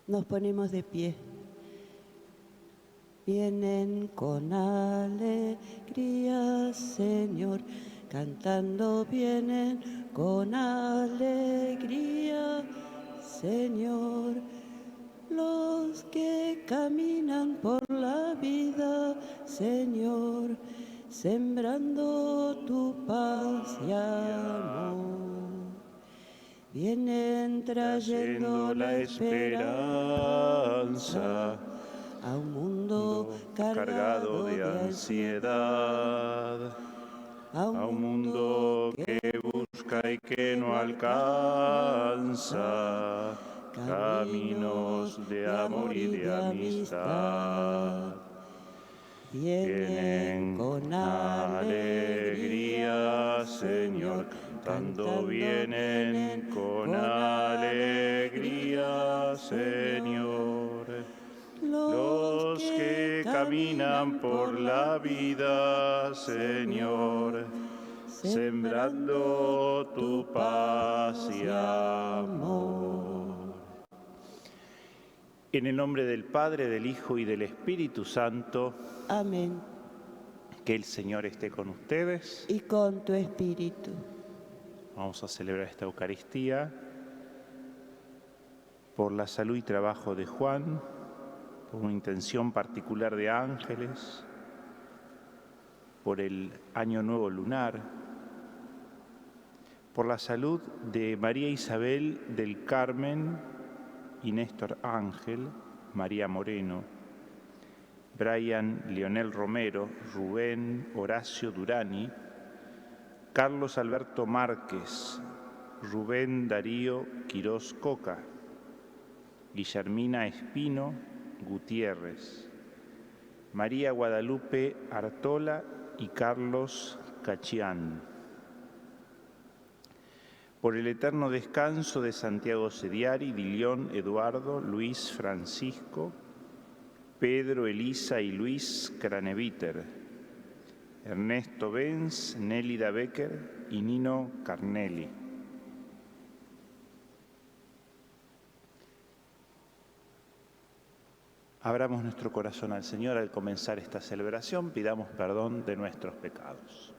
Nos ponemos de pie. Vienen con alegría, Señor, cantando vienen con alegría, Señor. Los que caminan por la vida, Señor, sembrando tu paz y amor. Vienen trayendo la esperanza a un mundo cargado de ansiedad, a un mundo que busca y que no alcanza caminos de amor y de amistad. Vienen con alegría, Señor, cantando vienen con alegría, Señor. Los que caminan por la vida, Señor, sembrando tu paz y amor. En el nombre del Padre, del Hijo y del Espíritu Santo. Amén. Que el Señor esté con ustedes. Y con tu espíritu. Vamos a celebrar esta Eucaristía por la salud y trabajo de Juan, por una intención particular de Ángeles, por el Año Nuevo Lunar, por la salud de María Isabel del Carmen y Néstor Ángel, María Moreno, Brian Leonel Romero, Rubén Horacio Durani, Carlos Alberto Márquez, Rubén Darío Quirós Coca, Guillermina Espino Gutiérrez, María Guadalupe Artola y Carlos Cachián. Por el eterno descanso de Santiago Sediari, Dilión Eduardo, Luis Francisco, Pedro, Elisa y Luis Craneviter, Ernesto Benz, Nélida Becker y Nino Carnelli. Abramos nuestro corazón al Señor al comenzar esta celebración, pidamos perdón de nuestros pecados.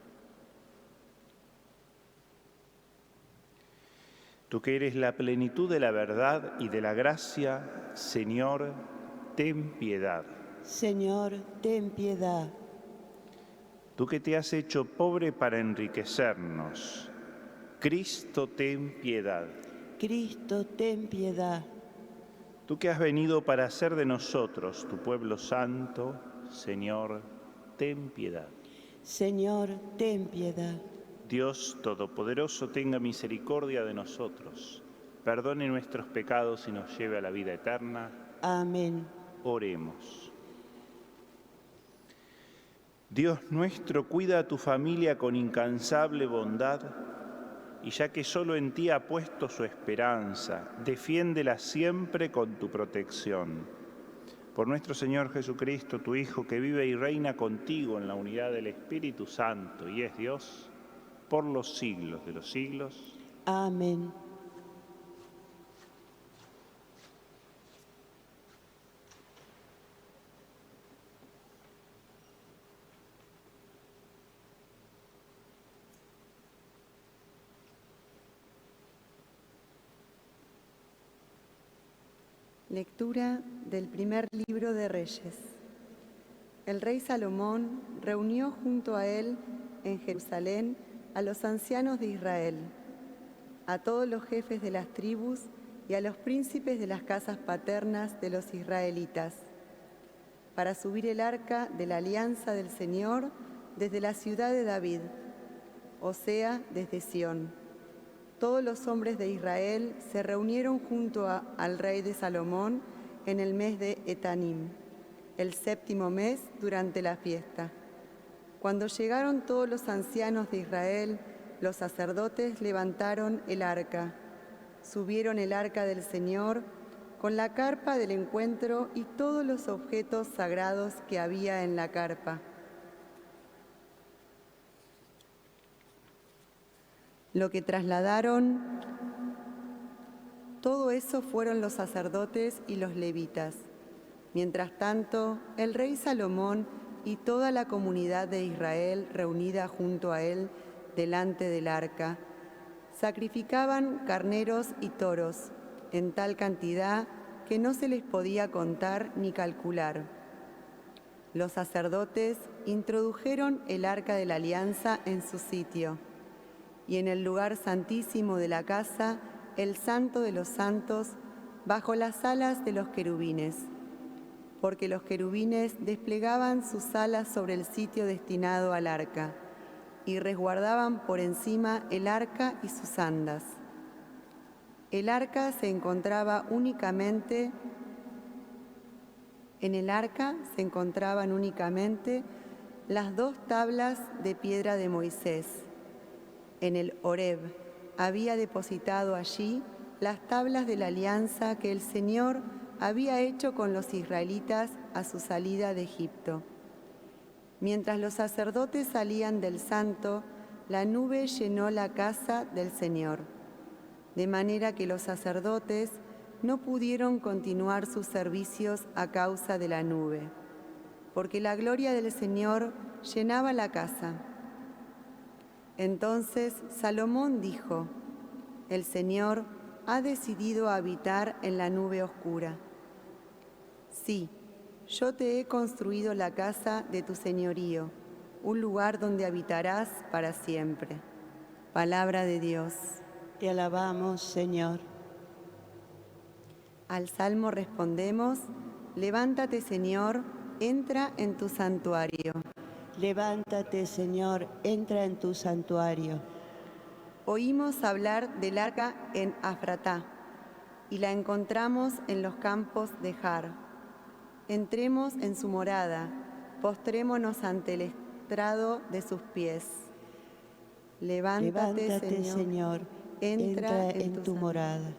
Tú que eres la plenitud de la verdad y de la gracia, Señor, ten piedad. Señor, ten piedad. Tú que te has hecho pobre para enriquecernos, Cristo, ten piedad. Cristo, ten piedad. Tú que has venido para hacer de nosotros tu pueblo santo, Señor, ten piedad. Señor, ten piedad. Dios Todopoderoso, tenga misericordia de nosotros, perdone nuestros pecados y nos lleve a la vida eterna. Amén. Oremos. Dios nuestro, cuida a tu familia con incansable bondad, y ya que solo en ti ha puesto su esperanza, defiéndela siempre con tu protección. Por nuestro Señor Jesucristo, tu Hijo, que vive y reina contigo en la unidad del Espíritu Santo y es Dios, por los siglos de los siglos. Amén. Lectura del primer libro de Reyes. El rey Salomón reunió junto a él en Jerusalén a los ancianos de Israel, a todos los jefes de las tribus y a los príncipes de las casas paternas de los israelitas, para subir el arca de la alianza del Señor desde la ciudad de David, o sea, desde Sión. Todos los hombres de Israel se reunieron junto al rey de Salomón en el mes de Etanim, el 7º mes durante la fiesta. Cuando llegaron todos los ancianos de Israel, los sacerdotes levantaron el arca, subieron el arca del Señor con la carpa del encuentro y todos los objetos sagrados que había en la carpa. Lo que trasladaron Todo eso fueron los sacerdotes y los levitas. Mientras tanto, el rey Salomón y toda la comunidad de Israel reunida junto a él delante del arca, sacrificaban carneros y toros en tal cantidad que no se les podía contar ni calcular. Los sacerdotes introdujeron el arca de la alianza en su sitio, y en el lugar santísimo de la casa, el santo de los santos, bajo las alas de los querubines, porque los querubines desplegaban sus alas sobre el sitio destinado al arca, y resguardaban por encima el arca y sus andas. En el arca se encontraban únicamente las 2 tablas de piedra de Moisés. En el Horeb había depositado allí las tablas de la alianza que el Señor había hecho con los israelitas a su salida de Egipto. Mientras los sacerdotes salían del santo, la nube llenó la casa del Señor, de manera que los sacerdotes no pudieron continuar sus servicios a causa de la nube, porque la gloria del Señor llenaba la casa. Entonces Salomón dijo: el Señor ha decidido habitar en la nube oscura. Sí, yo te he construido la casa de tu señorío, un lugar donde habitarás para siempre. Palabra de Dios. Te alabamos, Señor. Al salmo respondemos: levántate, Señor, entra en tu santuario. Levántate, Señor, entra en tu santuario. Oímos hablar del arca en Afratá y la encontramos en los campos de Jar. Entremos en su morada, postrémonos ante el estrado de sus pies. Levántate, Señor, entra en tu morada.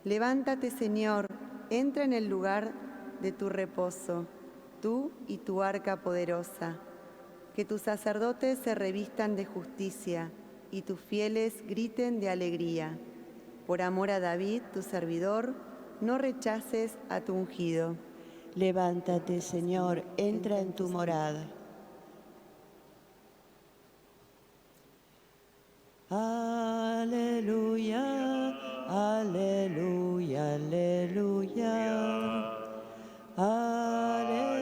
Levántate, Señor, entra en el lugar de tu reposo, tú y tu arca poderosa. Que tus sacerdotes se revistan de justicia y tus fieles griten de alegría. Por amor a David, tu servidor, no rechaces a tu ungido. Levántate, Señor, entra en tu morada. Aleluya, aleluya, aleluya. Aleluya,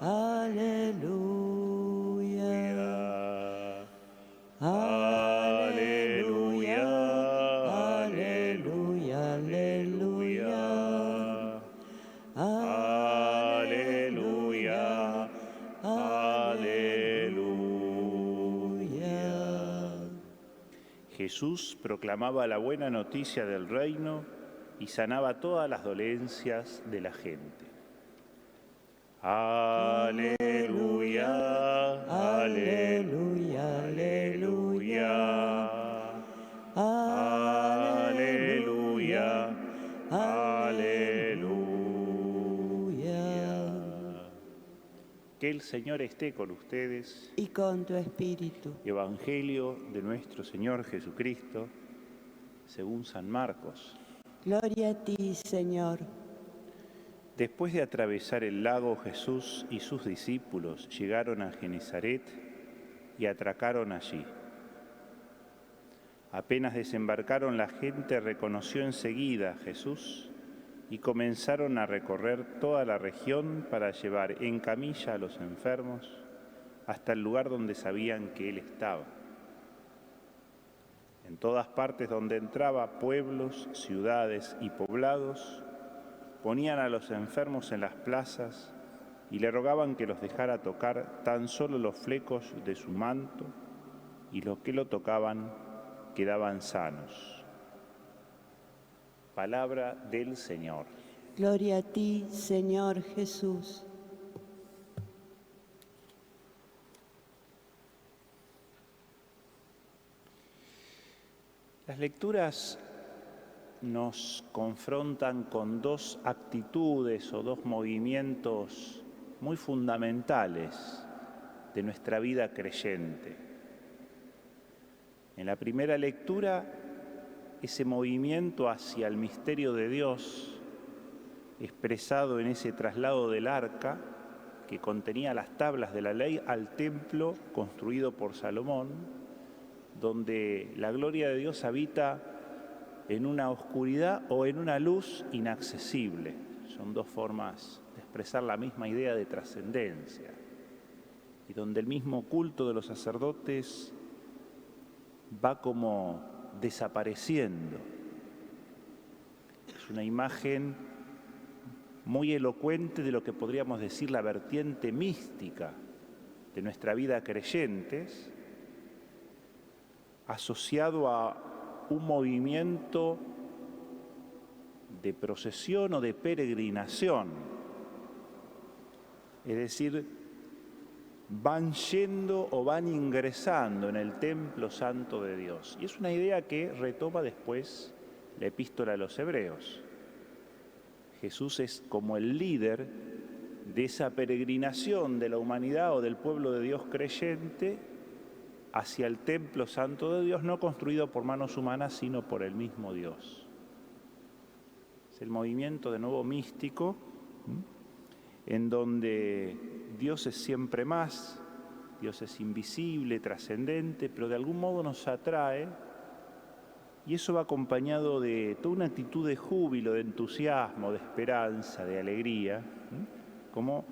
aleluya. Aleluya, aleluya, aleluya. Aleluya, aleluya. Jesús proclamaba la buena noticia del reino y sanaba todas las dolencias de la gente. Aleluya, aleluya, aleluya. Aleluya, aleluya. Que el Señor esté con ustedes. Y con tu espíritu. Evangelio de nuestro Señor Jesucristo, según San Marcos. Gloria a ti, Señor. Después de atravesar el lago, Jesús y sus discípulos llegaron a Genesaret y atracaron allí. Apenas desembarcaron, la gente reconoció enseguida a Jesús y comenzaron a recorrer toda la región para llevar en camilla a los enfermos hasta el lugar donde sabían que Él estaba. En todas partes donde entraba, pueblos, ciudades y poblados, ponían a los enfermos en las plazas y le rogaban que los dejara tocar tan solo los flecos de su manto, y los que lo tocaban quedaban sanos. Palabra del Señor. Gloria a ti, Señor Jesús. Las lecturas nos confrontan con 2 actitudes o 2 movimientos muy fundamentales de nuestra vida creyente. En la primera lectura ese movimiento hacia el misterio de Dios, expresado en ese traslado del arca, que contenía las tablas de la ley, al templo construido por Salomón, donde la gloria de Dios habita en una oscuridad o en una luz inaccesible. Son dos formas de expresar la misma idea de trascendencia, y donde el mismo culto de los sacerdotes va como desapareciendo. Es una imagen muy elocuente de lo que podríamos decir la vertiente mística de nuestra vida creyentes, asociado a un movimiento de procesión o de peregrinación. Es decir, van yendo o van ingresando en el templo santo de Dios. Y es una idea que retoma después la epístola a los Hebreos. Jesús es como el líder de esa peregrinación de la humanidad o del pueblo de Dios creyente hacia el templo santo de Dios, no construido por manos humanas, sino por el mismo Dios. Es el movimiento de nuevo místico, en donde Dios es siempre más, Dios es invisible, trascendente, pero de algún modo nos atrae, y eso va acompañado de toda una actitud de júbilo, de entusiasmo, de esperanza, de alegría, como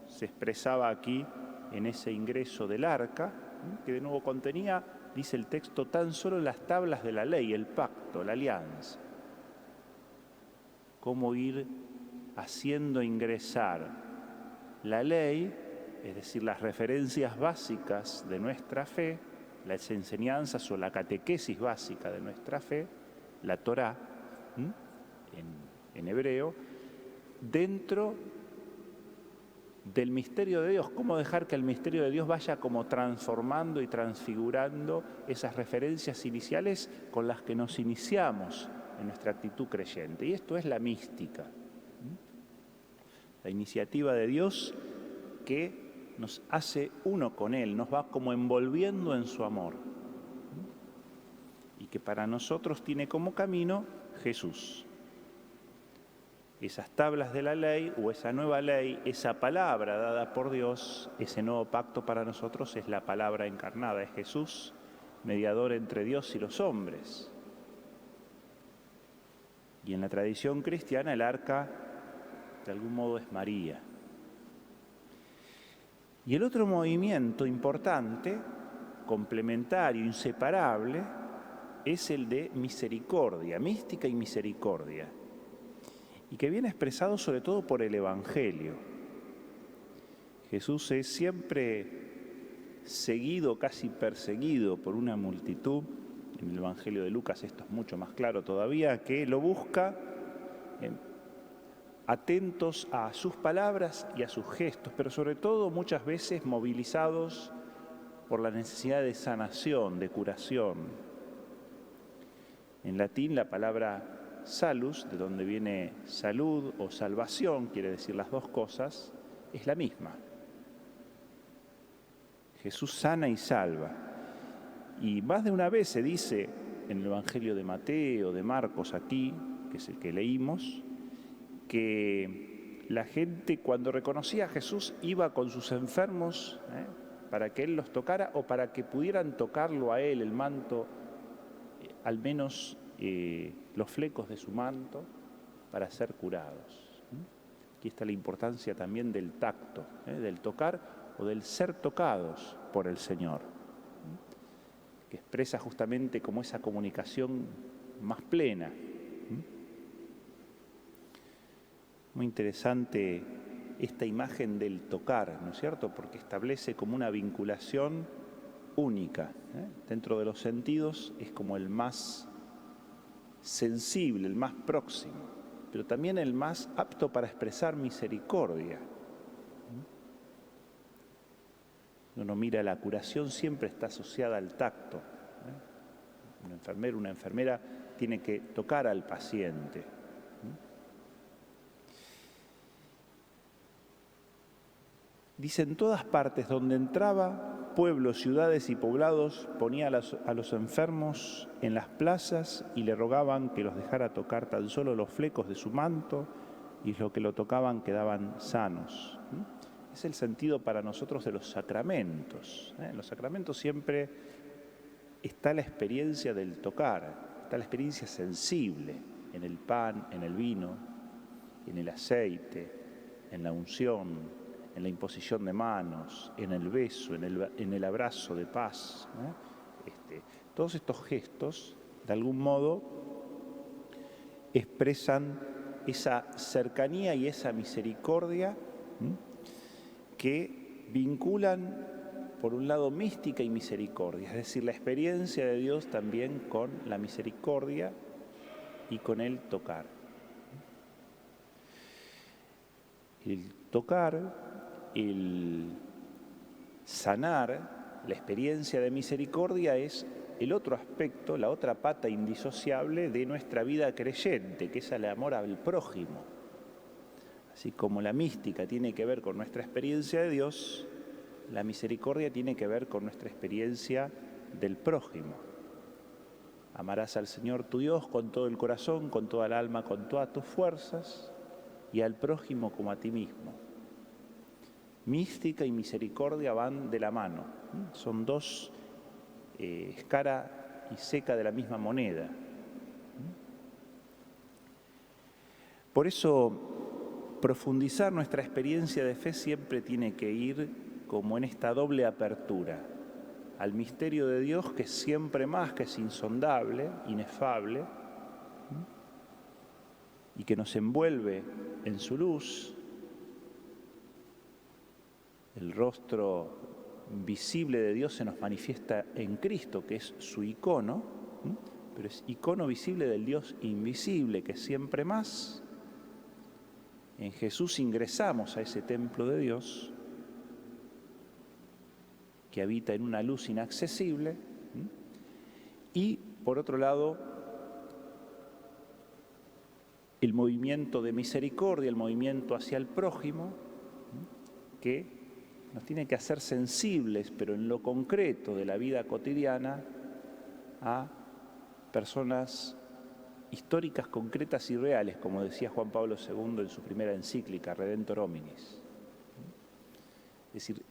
se expresaba aquí en ese ingreso del arca, que de nuevo contenía, dice el texto, tan solo las tablas de la ley, el pacto, la alianza. Cómo ir haciendo ingresar la ley, es decir, las referencias básicas de nuestra fe, las enseñanzas o la catequesis básica de nuestra fe, la Torá, en hebreo, dentro del misterio de Dios. Cómo dejar que el misterio de Dios vaya como transformando y transfigurando esas referencias iniciales con las que nos iniciamos en nuestra actitud creyente. Y esto es la mística, la iniciativa de Dios que nos hace uno con Él, nos va como envolviendo en su amor, y que para nosotros tiene como camino Jesús. Esas tablas de la ley o esa nueva ley, esa palabra dada por Dios, ese nuevo pacto para nosotros es la palabra encarnada, es Jesús, mediador entre Dios y los hombres. Y en la tradición cristiana el arca de algún modo es María. Y el otro movimiento importante, complementario, inseparable, es el de misericordia, mística y misericordia, y que viene expresado sobre todo por el Evangelio. Jesús es siempre seguido, casi perseguido por una multitud. En el Evangelio de Lucas esto es mucho más claro todavía, que lo busca atentos a sus palabras y a sus gestos, pero sobre todo muchas veces movilizados por la necesidad de sanación, de curación. En latín la palabra salus, de donde viene salud o salvación, quiere decir las dos cosas, es la misma. Jesús sana y salva. Y más de una vez se dice en el Evangelio de Mateo, de Marcos aquí, que es el que leímos, que la gente cuando reconocía a Jesús iba con sus enfermos para que Él los tocara o para que pudieran tocarlo a Él, el manto, al menos los flecos de su manto, para ser curados. Aquí está la importancia también del tacto, del tocar o del ser tocados por el Señor, que expresa justamente como esa comunicación más plena. Muy interesante esta imagen del tocar, ¿no es cierto? Porque establece como una vinculación única. Dentro de los sentidos es como el más sensible, el más próximo, pero también el más apto para expresar misericordia. Uno mira, la curación siempre está asociada al tacto. Un enfermero, una enfermera tiene que tocar al paciente. Dice, en todas partes donde entraba, pueblos, ciudades y poblados, ponía a los enfermos en las plazas y le rogaban que los dejara tocar tan solo los flecos de su manto, y los que lo tocaban quedaban sanos. Es el sentido para nosotros de los sacramentos. En los sacramentos siempre está la experiencia del tocar, está la experiencia sensible en el pan, en el vino, en el aceite, en la unción, en la imposición de manos, en el beso, en el abrazo de paz. Todos estos gestos, de algún modo, expresan esa cercanía y esa misericordia que vinculan, por un lado, mística y misericordia, es decir, la experiencia de Dios también con la misericordia y con el tocar. El tocar, el sanar, la experiencia de misericordia es el otro aspecto, la otra pata indisociable de nuestra vida creyente, que es el amor al prójimo. Así como la mística tiene que ver con nuestra experiencia de Dios, la misericordia tiene que ver con nuestra experiencia del prójimo. Amarás al Señor tu Dios con todo el corazón, con toda el alma, con todas tus fuerzas, y al prójimo como a ti mismo. Mística y misericordia van de la mano, son dos cara y seca de la misma moneda. Por eso, profundizar nuestra experiencia de fe siempre tiene que ir como en esta doble apertura al misterio de Dios, que es siempre más, que es insondable, inefable, y que nos envuelve en su luz. El rostro visible de Dios se nos manifiesta en Cristo, que es su icono, pero es icono visible del Dios invisible, que es siempre más. En Jesús ingresamos a ese templo de Dios, que habita en una luz inaccesible, y, por otro lado, el movimiento de misericordia, el movimiento hacia el prójimo, que nos tiene que hacer sensibles, pero en lo concreto de la vida cotidiana, a personas históricas, concretas y reales, como decía Juan Pablo II en su primera encíclica, Redentor Hominis. Es decir,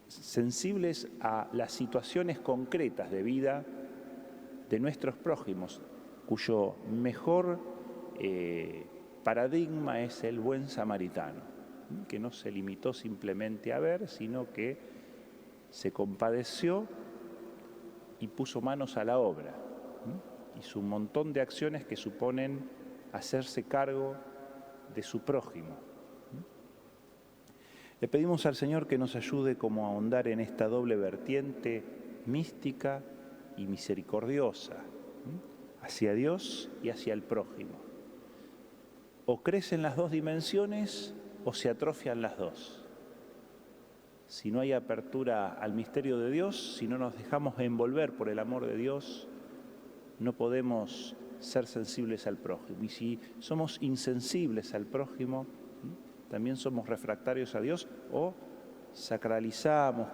sensibles a las situaciones concretas de vida de nuestros prójimos, cuyo mejor paradigma es el buen samaritano, que no se limitó simplemente a ver, sino que se compadeció y puso manos a la obra. Hizo un montón de acciones que suponen hacerse cargo de su prójimo. Le pedimos al Señor que nos ayude como a ahondar en esta doble vertiente mística y misericordiosa, hacia Dios y hacia el prójimo. O crecen las dos dimensiones o se atrofian las dos. Si no hay apertura al misterio de Dios, si no nos dejamos envolver por el amor de Dios, no podemos ser sensibles al prójimo. Y si somos insensibles al prójimo, también somos refractarios a Dios, o sacralizamos,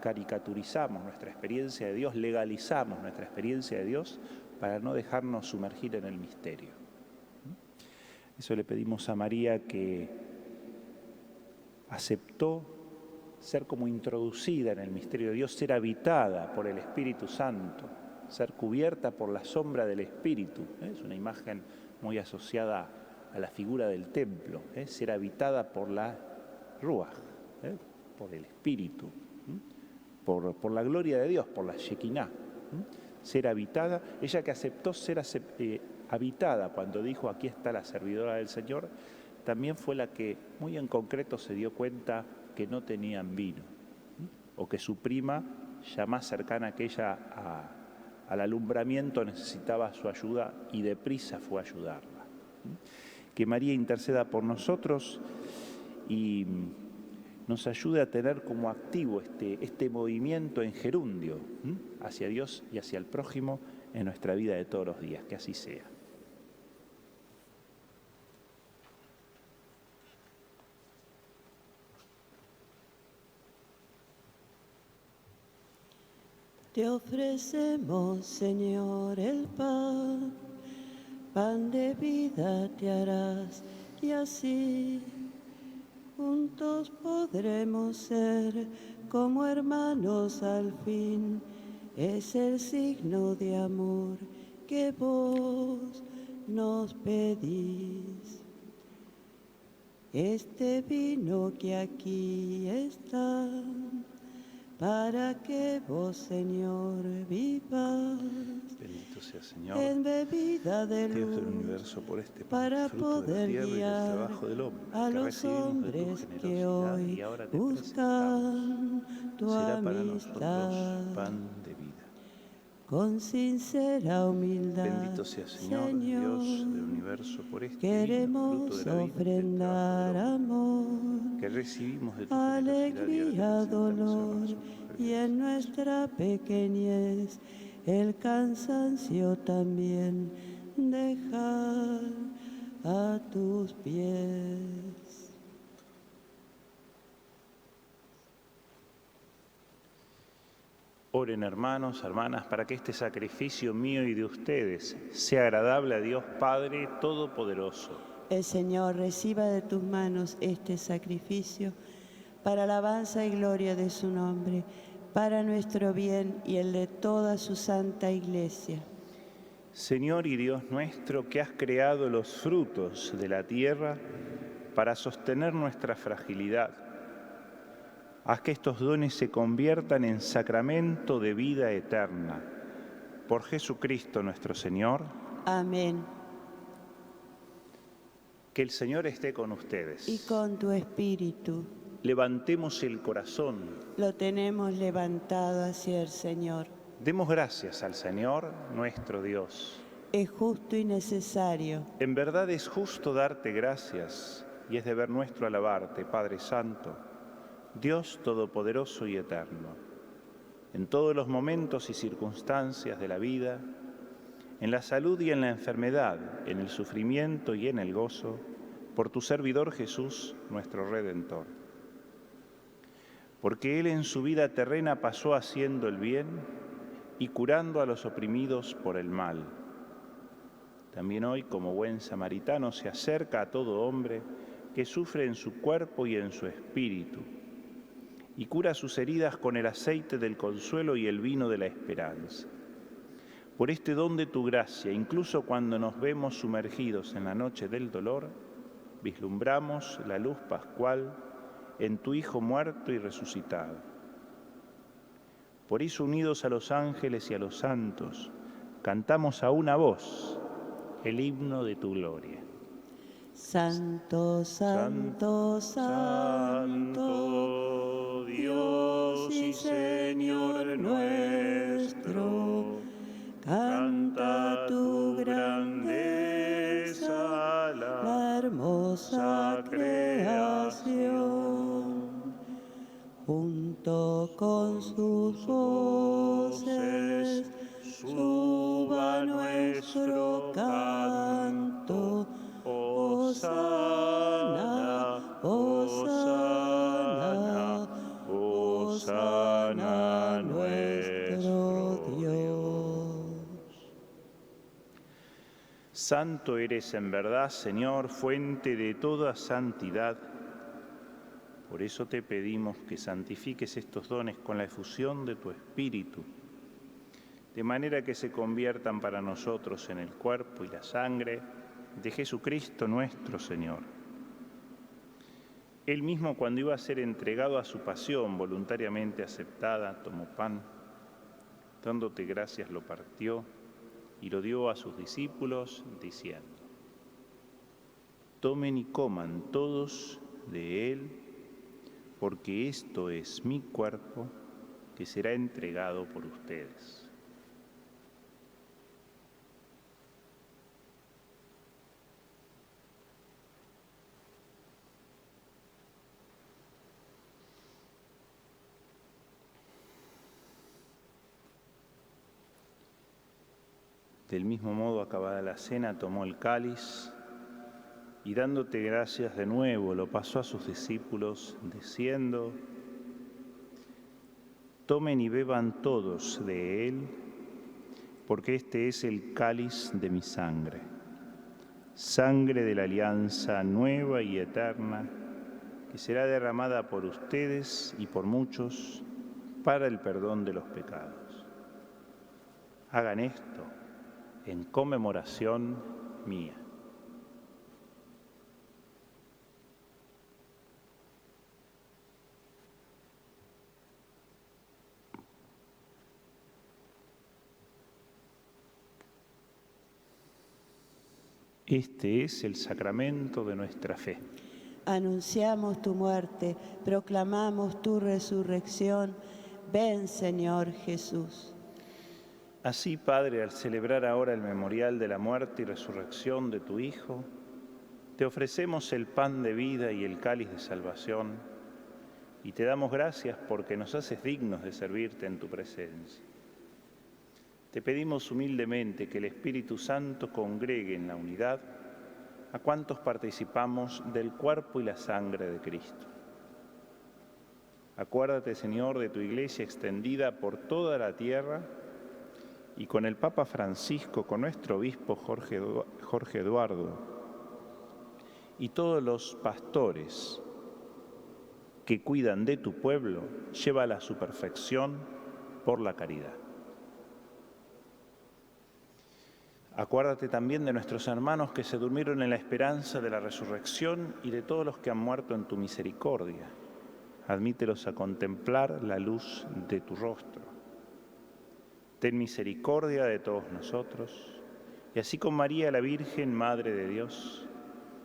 caricaturizamos nuestra experiencia de Dios, legalizamos nuestra experiencia de Dios para no dejarnos sumergir en el misterio. Eso le pedimos a María, que aceptó ser como introducida en el misterio de Dios, ser habitada por el Espíritu Santo, ser cubierta por la sombra del Espíritu. Es una imagen muy asociada a la figura del templo, ser habitada por la Ruach, por el Espíritu, por la gloria de Dios, por la Shekinah, ser habitada. Ella que aceptó ser habitada cuando dijo: aquí está la servidora del Señor, también fue la que muy en concreto se dio cuenta que no tenían vino, o que su prima, ya más cercana que ella al alumbramiento, necesitaba su ayuda y deprisa fue a ayudarla. Que María interceda por nosotros y nos ayude a tener como activo este movimiento en gerundio hacia Dios y hacia el prójimo en nuestra vida de todos los días. Que así sea. Te ofrecemos, Señor, el pan, pan de vida te harás, y así juntos podremos ser como hermanos al fin. Es el signo de amor que vos nos pedís. Este vino que aquí está, para que vos, Señor, vivas. Bendito sea, Señor, En bebida de Dios del luz, universo, por este pan, para fruto de la poder tierra y del guiar trabajo del hombre, a que los recibimos de tu hombres que generosidad hoy y ahora te presentamos. buscan tu Será para nosotros amistad. pan de vida. Con sincera humildad, Bendito sea, Señor, Dios del universo, por este vino, queremos fruto de la vida y del ofrendar trabajo del hombre, amor, que recibimos de tu generosidad y ahora te alegría, presentamos a dolor, nosotros. y en nuestra pequeñez el cansancio también dejar a tus pies. Oren, hermanos, hermanas, para que este sacrificio mío y de ustedes sea agradable a Dios Padre Todopoderoso. El Señor reciba de tus manos este sacrificio para alabanza y gloria de su nombre, para nuestro bien y el de toda su santa Iglesia. Señor y Dios nuestro, que has creado los frutos de la tierra para sostener nuestra fragilidad, haz que estos dones se conviertan en sacramento de vida eterna. Por Jesucristo nuestro Señor. Amén. Que el Señor esté con ustedes. Y con tu espíritu. Levantemos el corazón. Lo tenemos levantado hacia el Señor. Demos gracias al Señor, nuestro Dios. Es justo y necesario. En verdad es justo darte gracias y es deber nuestro alabarte, Padre Santo, Dios Todopoderoso y Eterno. En todos los momentos y circunstancias de la vida, en la salud y en la enfermedad, en el sufrimiento y en el gozo, por tu servidor Jesús, nuestro Redentor. Porque Él en su vida terrena pasó haciendo el bien y curando a los oprimidos por el mal. También hoy, como buen samaritano, se acerca a todo hombre que sufre en su cuerpo y en su espíritu, y cura sus heridas con el aceite del consuelo y el vino de la esperanza. Por este don de tu gracia, incluso cuando nos vemos sumergidos en la noche del dolor, vislumbramos la luz pascual en tu Hijo muerto y resucitado. Por eso, unidos a los ángeles y a los santos, cantamos a una voz el himno de tu gloria. Santo, santo, santo, Dios y Señor nuestro, canta tu grandeza, la hermosa creación. Junto con sus voces, suba nuestro canto. Hosana, hosana, hosana nuestro Dios. Santo eres en verdad, Señor, fuente de toda santidad. Por eso te pedimos que santifiques estos dones con la efusión de tu Espíritu, de manera que se conviertan para nosotros en el cuerpo y la sangre de Jesucristo nuestro Señor. Él mismo, cuando iba a ser entregado a su pasión voluntariamente aceptada, tomó pan, dándote gracias lo partió y lo dio a sus discípulos, diciendo: tomen y coman todos de él, porque esto es mi cuerpo que será entregado por ustedes. Del mismo modo, acabada la cena, tomó el cáliz y dándote gracias de nuevo, lo pasó a sus discípulos, diciendo: Tomen y beban todos de él, porque este es el cáliz de mi sangre, sangre de la alianza nueva y eterna, que será derramada por ustedes y por muchos para el perdón de los pecados. Hagan esto en conmemoración mía. Este es el sacramento de nuestra fe. Anunciamos tu muerte, proclamamos tu resurrección. Ven, Señor Jesús. Así, Padre, al celebrar ahora el memorial de la muerte y resurrección de tu Hijo, te ofrecemos el pan de vida y el cáliz de salvación, y te damos gracias porque nos haces dignos de servirte en tu presencia. Te pedimos humildemente que el Espíritu Santo congregue en la unidad a cuantos participamos del cuerpo y la sangre de Cristo. Acuérdate, Señor, de tu Iglesia extendida por toda la tierra y con el Papa Francisco, con nuestro obispo Jorge Eduardo y todos los pastores que cuidan de tu pueblo, llévala a su perfección por la caridad. Acuérdate también de nuestros hermanos que se durmieron en la esperanza de la resurrección y de todos los que han muerto en tu misericordia. Admítelos a contemplar la luz de tu rostro. Ten misericordia de todos nosotros, y así con María la Virgen, Madre de Dios,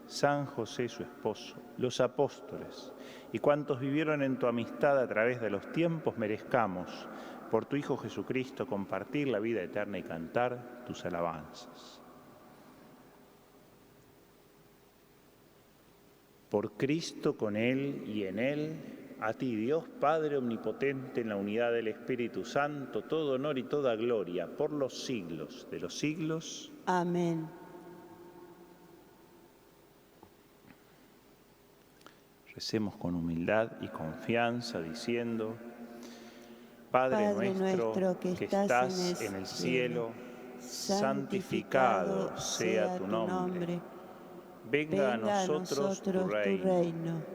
San José su esposo, los apóstoles y cuantos vivieron en tu amistad a través de los tiempos, merezcamos por tu Hijo Jesucristo compartir la vida eterna y cantar tus alabanzas. Por Cristo, con Él y en Él, a ti, Dios Padre Omnipotente, en la unidad del Espíritu Santo, todo honor y toda gloria por los siglos de los siglos. Amén. Recemos con humildad y confianza diciendo: Padre nuestro que estás en el cielo, santificado sea tu nombre. Venga a nosotros tu reino.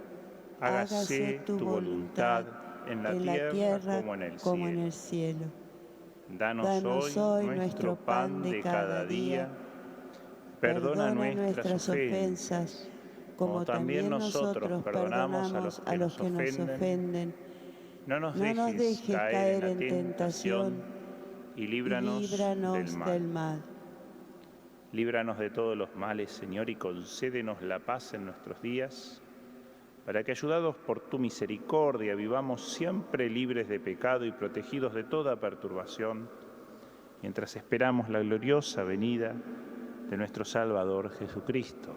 Hágase tu voluntad en la tierra como en el cielo. Danos hoy nuestro pan de cada día. Perdona nuestras ofensas, como también nosotros perdonamos a los que nos ofenden. No nos dejes caer en tentación y líbranos del mal. Líbranos de todos los males, Señor, y concédenos la paz en nuestros días, para que, ayudados por tu misericordia, vivamos siempre libres de pecado y protegidos de toda perturbación, mientras esperamos la gloriosa venida de nuestro Salvador Jesucristo.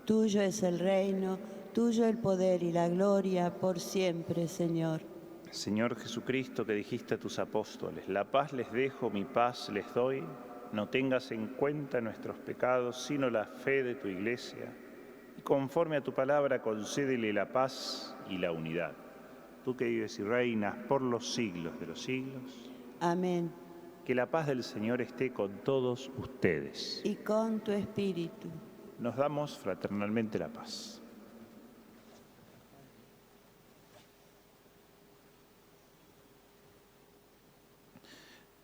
Tuyo es el reino, tuyo el poder y la gloria por siempre, Señor. Señor Jesucristo, que dijiste a tus apóstoles: la paz les dejo, mi paz les doy, no tengas en cuenta nuestros pecados, sino la fe de tu Iglesia, y conforme a tu palabra concédele la paz y la unidad. Tú que vives y reinas por los siglos de los siglos. Amén. Que la paz del Señor esté con todos ustedes. Y con tu espíritu. Nos damos fraternalmente la paz.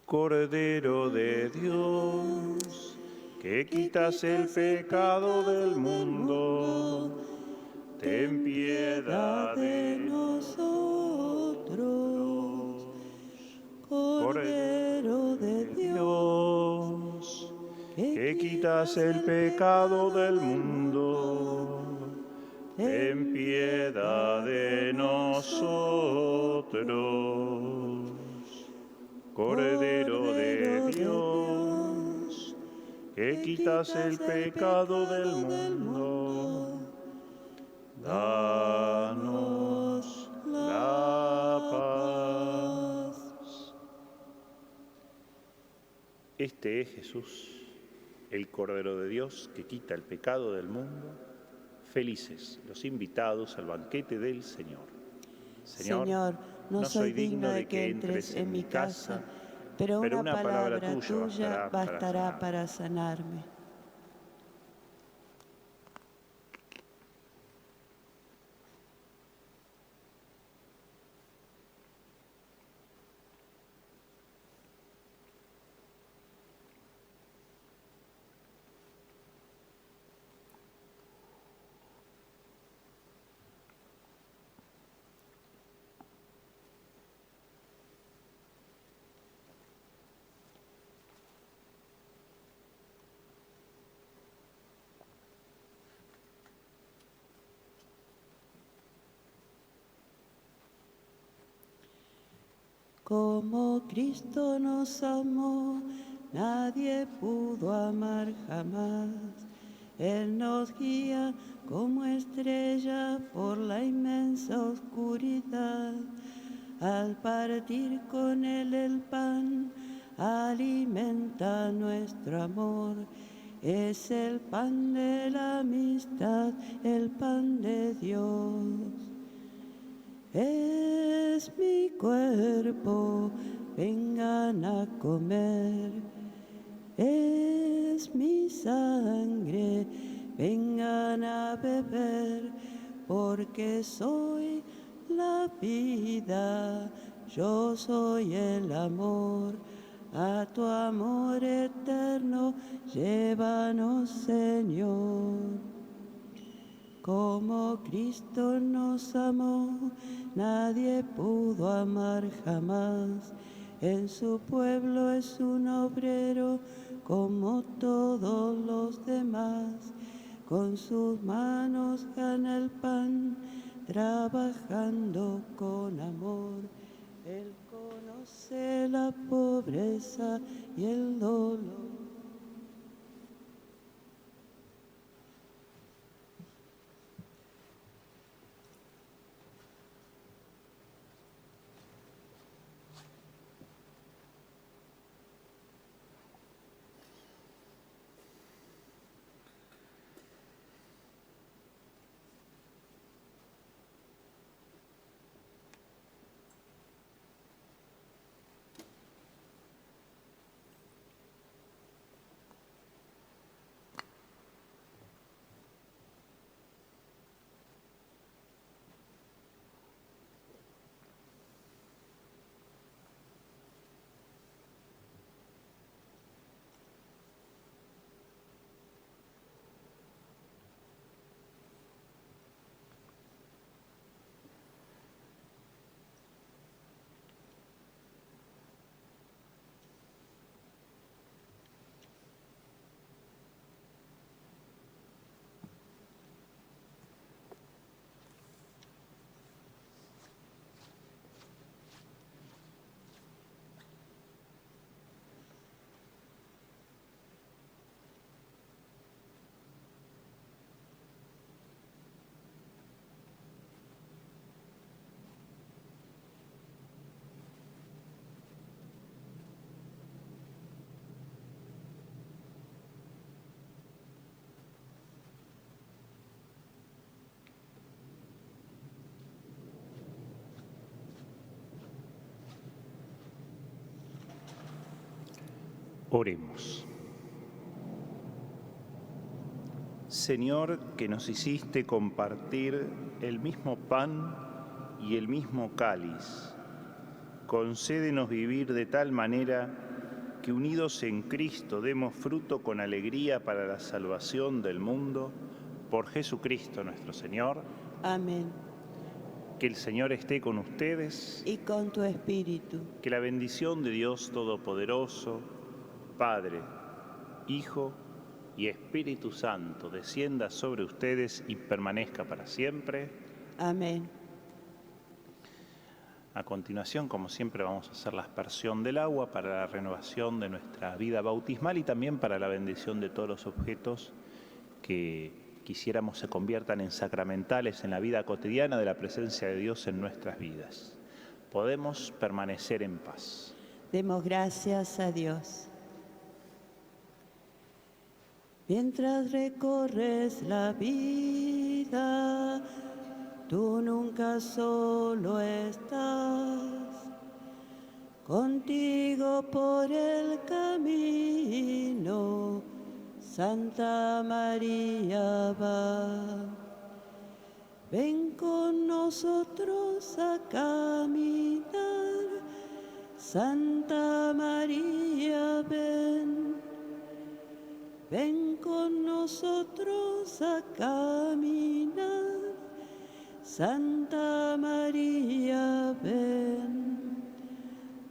Cordero de Dios, que quitas el pecado del mundo, ten piedad de nosotros. Cordero de Dios, que quitas el pecado del mundo, ten piedad de nosotros. Cordero de Dios, que quitas el pecado del mundo, danos la paz. Este es Jesús, el Cordero de Dios, que quita el pecado del mundo. Felices los invitados al banquete del Señor. Señor, No soy digno de que entres en mi casa, pero una palabra tuya bastará para sanarme. Como Cristo nos amó, nadie pudo amar jamás. Él nos guía como estrella por la inmensa oscuridad. Al partir con Él el pan, alimenta nuestro amor. Es el pan de la amistad, el pan de Dios. Es mi cuerpo, vengan a comer. Es mi sangre, vengan a beber, porque soy la vida, yo soy el amor. A tu amor eterno, llévanos, Señor. Como Cristo nos amó, nadie pudo amar jamás. En su pueblo es un obrero como todos los demás. Con sus manos gana el pan, trabajando con amor. Él conoce la pobreza y el dolor. Oremos. Señor, que nos hiciste compartir el mismo pan y el mismo cáliz, concédenos vivir de tal manera que unidos en Cristo demos fruto con alegría para la salvación del mundo, por Jesucristo nuestro Señor. Amén. Que el Señor esté con ustedes. Y con tu espíritu. Que la bendición de Dios Todopoderoso, Padre, Hijo y Espíritu Santo descienda sobre ustedes y permanezca para siempre. Amén. A continuación, como siempre, vamos a hacer la aspersión del agua para la renovación de nuestra vida bautismal y también para la bendición de todos los objetos que quisiéramos se conviertan en sacramentales en la vida cotidiana de la presencia de Dios en nuestras vidas. Podemos permanecer en paz. Demos gracias a Dios. Mientras recorres la vida, Tú nunca solo estás, contigo por el camino, Santa María va. Ven con nosotros a caminar, Santa María, ven. Ven con nosotros a caminar, Santa María, ven.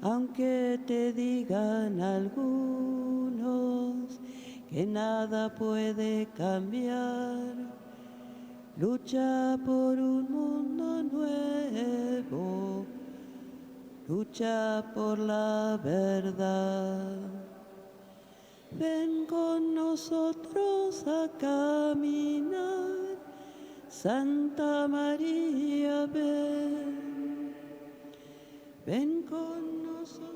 Aunque te digan algunos que nada puede cambiar, lucha por un mundo nuevo, lucha por la verdad. Ven con nosotros a caminar, Santa María, ven. Ven con nosotros.